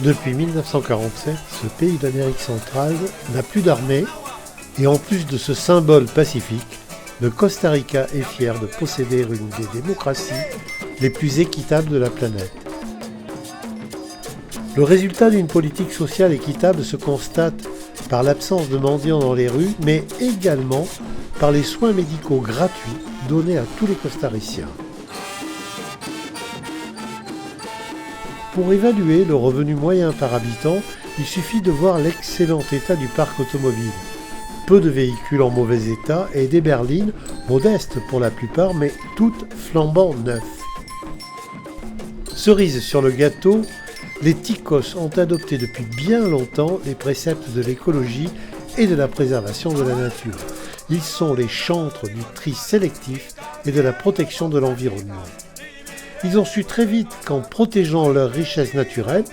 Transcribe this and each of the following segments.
Depuis 1947, ce pays d'Amérique centrale n'a plus d'armée et en plus de ce symbole pacifique, le Costa Rica est fier de posséder une des démocraties les plus équitables de la planète. Le résultat d'une politique sociale équitable se constate par l'absence de mendiants dans les rues, mais également par les soins médicaux gratuits donnés à tous les costariciens. Pour évaluer le revenu moyen par habitant, il suffit de voir l'excellent état du parc automobile. Peu de véhicules en mauvais état et des berlines, modestes pour la plupart, mais toutes flambant neuves. Cerise sur le gâteau, les Ticos ont adopté depuis bien longtemps les préceptes de l'écologie et de la préservation de la nature. Ils sont les chantres du tri sélectif et de la protection de l'environnement. Ils ont su très vite qu'en protégeant leurs richesses naturelles,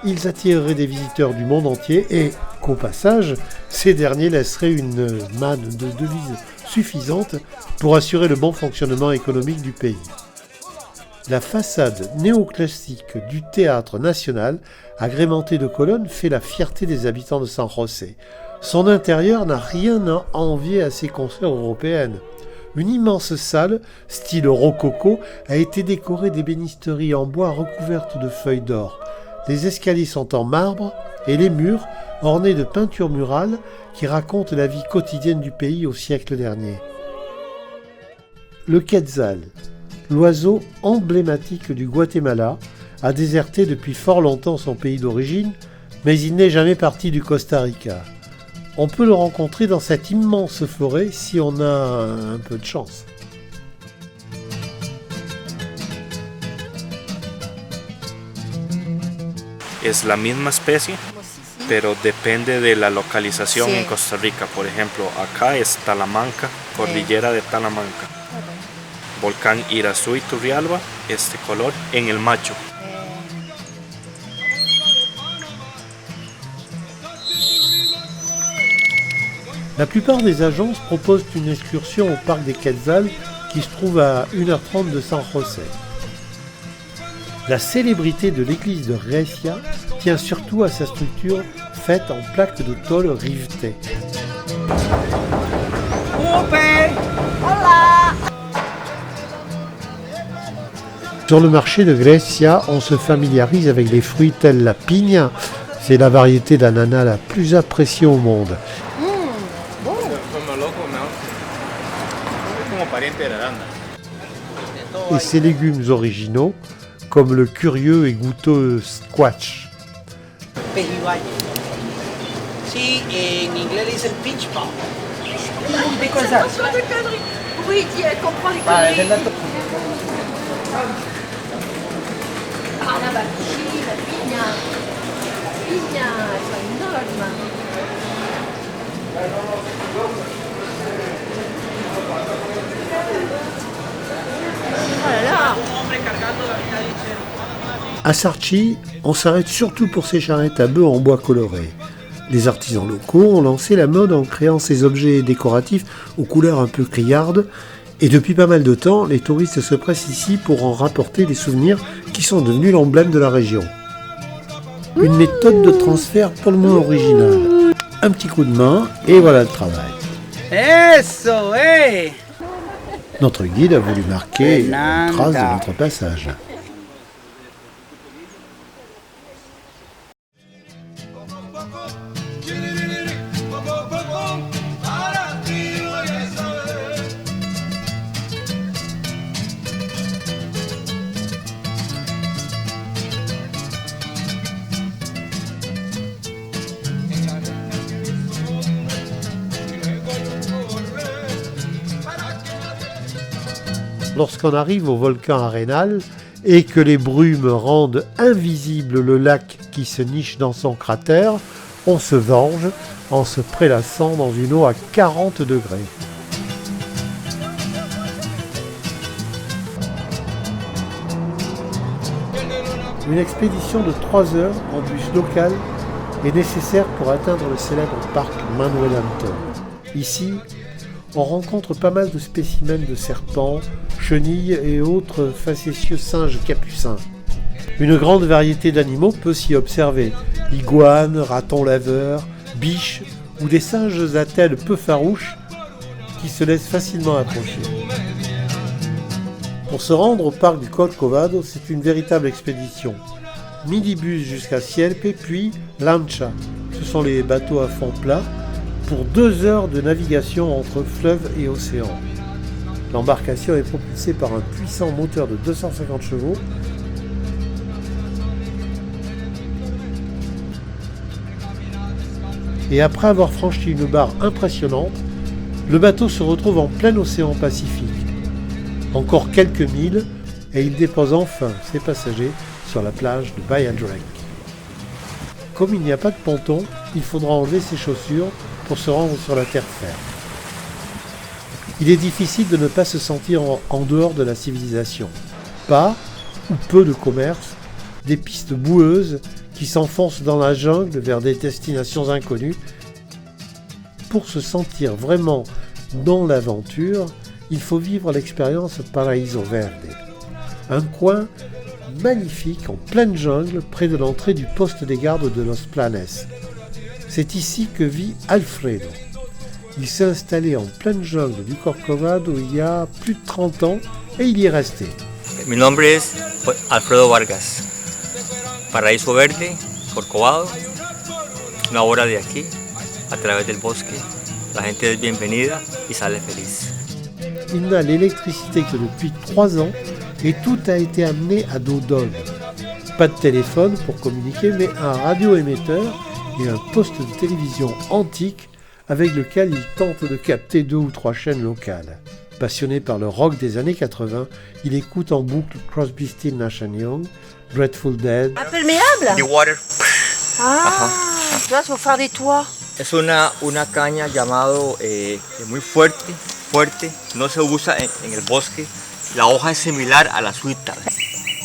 ils attireraient des visiteurs du monde entier et qu'au passage, ces derniers laisseraient une manne de devises suffisante pour assurer le bon fonctionnement économique du pays. La façade néoclassique du Théâtre National, agrémentée de colonnes, fait la fierté des habitants de San José. Son intérieur n'a rien à envier à ses contrées européennes. Une immense salle, style rococo, a été décorée d'ébénisteries en bois recouvertes de feuilles d'or. Les escaliers sont en marbre et les murs ornés de peintures murales qui racontent la vie quotidienne du pays au siècle dernier. Le quetzal, l'oiseau emblématique du Guatemala, a déserté depuis fort longtemps son pays d'origine, mais il n'est jamais parti du Costa Rica. On peut le rencontrer dans cette immense forêt si on a un peu de chance. Es la misma especie, pero depende de la localización en Costa Rica. Por ejemplo, acá es Talamanca, cordillera de Talamanca. Volcán Irazú y Turrialba, este color en el macho. La plupart des agences proposent une excursion au parc des Quetzals qui se trouve à 1h30 de San José. La célébrité de l'église de Grecia tient surtout à sa structure faite en plaques de tôle rivetées. Sur le marché de Grecia, on se familiarise avec les fruits tels la piña. C'est la variété d'ananas la plus appréciée au monde. Et ses légumes originaux, comme le curieux et goûteux squash. Sí, en inglés le dicen peach pop. Oui, elle comprend les conneries. Ah, la bacchie, la pigna. Pigna, elles sont énormes. Oh là là. À Sarchi, on s'arrête surtout pour ces charrettes à bœufs en bois coloré. Les artisans locaux ont lancé la mode en créant ces objets décoratifs aux couleurs un peu criardes. Et depuis pas mal de temps, les touristes se pressent ici pour en rapporter des souvenirs qui sont devenus l'emblème de la région. Une méthode de transfert pour le moins originale. Un petit coup de main et voilà le travail. Eso, Notre guide a voulu marquer une trace de notre passage. Lorsqu'on arrive au volcan Arenal et que les brumes rendent invisible le lac qui se niche dans son cratère, on se venge en se prélassant dans une eau à 40 degrés. Une expédition de 3 heures en bus local est nécessaire pour atteindre le célèbre parc Manuel Anton. Ici, on rencontre pas mal de spécimens de serpents, chenilles et autres facétieux singes capucins. Une grande variété d'animaux peut s'y observer, iguanes, ratons laveurs, biches ou des singes à tête peu farouches qui se laissent facilement approcher. Pour se rendre au parc du Corcovado, c'est une véritable expédition. Minibus jusqu'à Sierpe, puis lancha, ce sont les bateaux à fond plat, pour 2 heures de navigation entre fleuve et océan. L'embarcation est propulsée par un puissant moteur de 250 chevaux. Et après avoir franchi une barre impressionnante, le bateau se retrouve en plein océan Pacifique. Encore quelques milles et il dépose enfin ses passagers sur la plage de Bahia Drake. Comme il n'y a pas de ponton, il faudra enlever ses chaussures pour se rendre sur la terre ferme. Il est difficile de ne pas se sentir en dehors de la civilisation. Pas ou peu de commerce, des pistes boueuses qui s'enfoncent dans la jungle vers des destinations inconnues. Pour se sentir vraiment dans l'aventure, il faut vivre l'expérience Paraíso Verde. Un coin magnifique en pleine jungle près de l'entrée du poste des gardes de Los Planes. C'est ici que vit Alfredo. Il s'est installé en pleine jungle du Corcovado il y a plus de 30 ans et il y est resté. Mi nombre es Alfredo Vargas. Paraíso Verde, Corcovado, 1 hora de aquí, a través del bosque. La gente es bienvenida y sale feliz. Il n'a l'électricité que depuis 3 ans et tout a été amené à dos d'homme. Pas de téléphone pour communiquer, mais un radioémetteur et un poste de télévision antique avec lequel il tente de capter 2 ou 3 chaînes locales. Passionné par le rock des années 80, il écoute en boucle Crosby, Stills, Nash & Young, Grateful Dead. Imperméable? The water Ah, tu vois, pour faire des toits. es una caña llamado muy fuerte, no se usa en el bosque. La hoja es similar a la suita.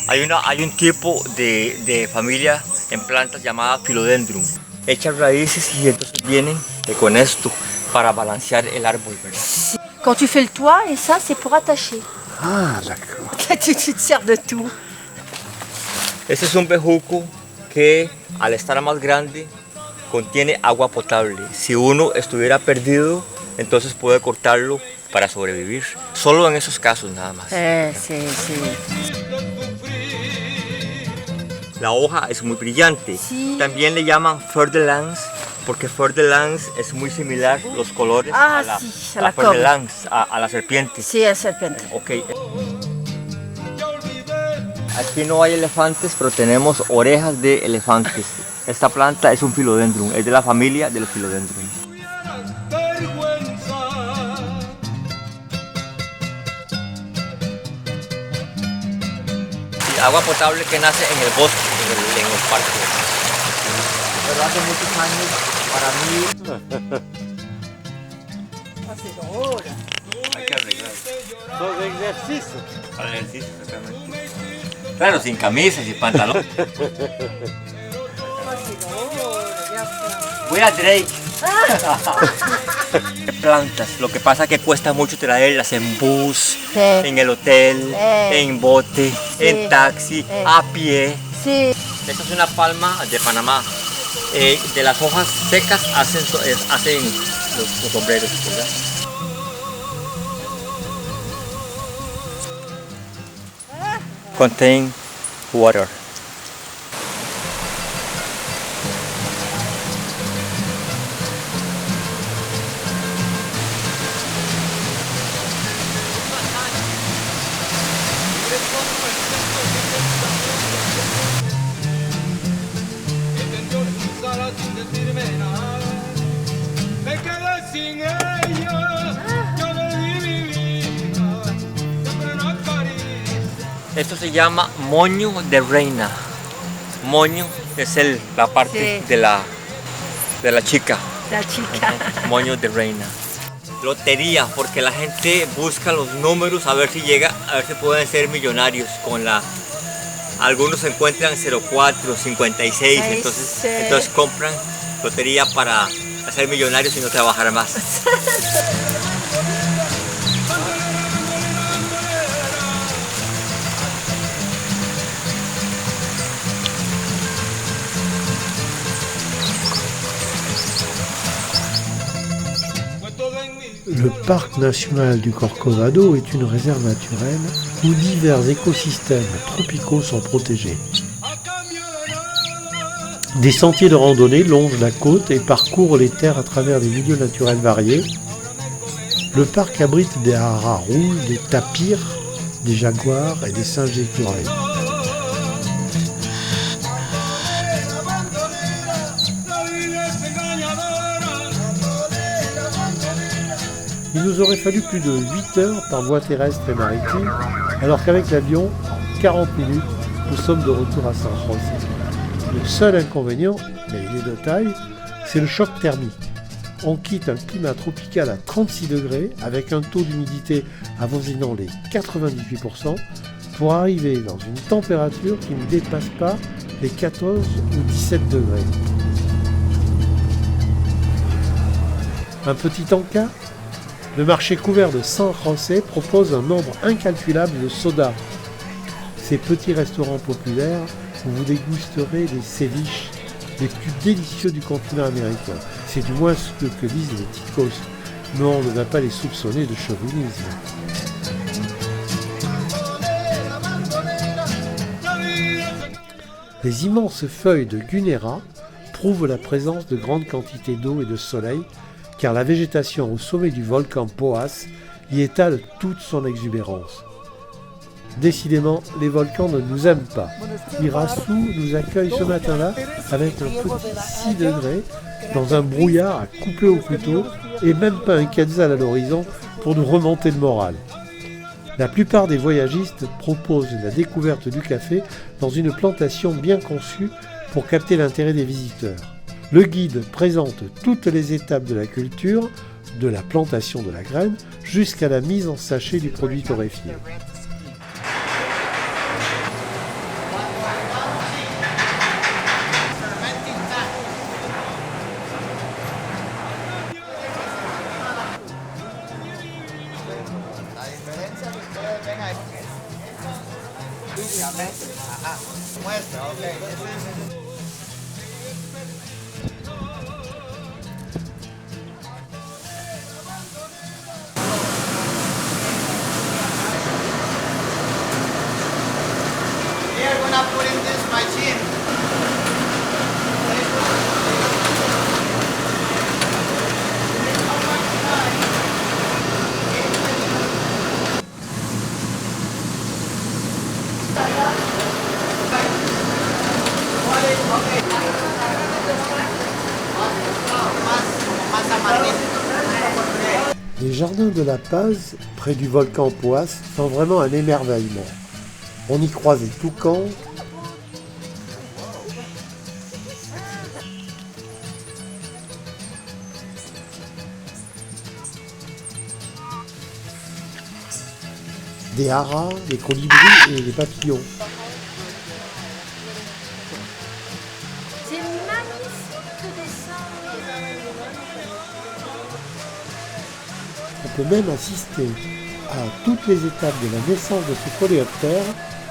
Hay un tipo de familia en plantas llamada Philodendron. Echan raíces y entonces vienen con esto para balancear el árbol, ¿verdad? Quand tu fais le toit, et ça, c'est pour attacher. Ah, d'accord. tu te sers de tout. Este es un bejuco que al estar más grande contiene agua potable. Si uno estuviera perdido, entonces puede cortarlo para sobrevivir. Solo en esos casos nada más. C'est... La hoja es muy brillante. Sí. También le llaman fleur de lance porque fleur de lance es muy similar los colores Ah, a la, sí, a a la la fleur de cobra. lance, a la serpiente. Sí, la serpiente. Ok. Aquí no hay elefantes, pero tenemos orejas de elefantes. Esta planta es un philodendron, es de la familia de los philodendron. Y agua potable que nace en el bosque, en el parque. Pero hace muchos años, para mí... Hay que arreglar. Dos ejercicios. Para el ejercicio, exactamente. Claro, sin camisa y sin pantalón. Voy a Drake. Plantas, lo que pasa es que cuesta mucho traerlas en bus, Sí. en el hotel, en bote, en taxi, a pie. Sí. Esta es una palma de Panamá. De las hojas secas hacen los sombreros, ¿verdad? Contain water. Esto se llama moño de reina. Moño es la parte Sí. de la chica. La chica. Moño de reina. Lotería, porque la gente busca los números a ver si llega, a ver si pueden ser millonarios con la... Algunos encuentran 04, 56, Ay, entonces, sí. entonces compran lotería para hacer millonarios y no trabajar más. Le parc national du Corcovado est une réserve naturelle où divers écosystèmes tropicaux sont protégés. Des sentiers de randonnée longent la côte et parcourent les terres à travers des milieux naturels variés. Le parc abrite des haras rouges, des tapirs, des jaguars et des singes écureuils. Il nous aurait fallu plus de 8 heures par voie terrestre et maritime, alors qu'avec l'avion, 40 minutes, nous sommes de retour à San José. Le seul inconvénient, mais il est de taille, c'est le choc thermique. On quitte un climat tropical à 36 degrés, avec un taux d'humidité avoisinant les 98%, pour arriver dans une température qui ne dépasse pas les 14 ou 17 degrés. Un petit encas ? Le marché couvert de San José propose un nombre incalculable de sodas. Ces petits restaurants populaires où vous dégusterez les ceviches les plus délicieux du continent américain. C'est du moins ce que disent les ticos, mais on ne va pas les soupçonner de chauvinisme. Les immenses feuilles de Gunera prouvent la présence de grandes quantités d'eau et de soleil, car la végétation au sommet du volcan Poás y étale toute son exubérance. Décidément, les volcans ne nous aiment pas. Irassou nous accueille ce matin-là avec un petit 6 degrés, dans un brouillard à couper au couteau, et même pas un quetzal à l'horizon pour nous remonter le moral. La plupart des voyagistes proposent la découverte du café dans une plantation bien conçue pour capter l'intérêt des visiteurs. Le guide présente toutes les étapes de la culture, de la plantation de la graine jusqu'à la mise en sachet du produit torréfié. Les jardins de La Paz, près du volcan Poás, sont vraiment un émerveillement. On y croise des toucans, des haras, des colibris et des papillons. C'est magnifique de descendre. On peut même assister à toutes les étapes de la naissance de ce coléoptère,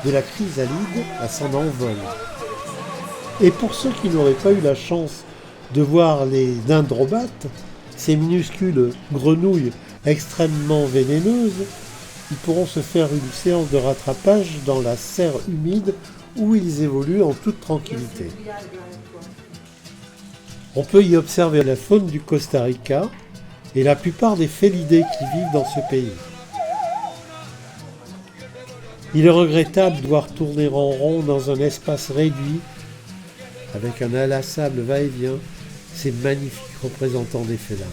de la chrysalide à son envol. Et pour ceux qui n'auraient pas eu la chance de voir les dendrobates, ces minuscules grenouilles extrêmement vénéneuses, ils pourront se faire une séance de rattrapage dans la serre humide où ils évoluent en toute tranquillité. On peut y observer la faune du Costa Rica et la plupart des félidés qui vivent dans ce pays. Il est regrettable de devoir tourner en rond dans un espace réduit, avec un inlassable va-et-vient, ces magnifiques représentants des félins.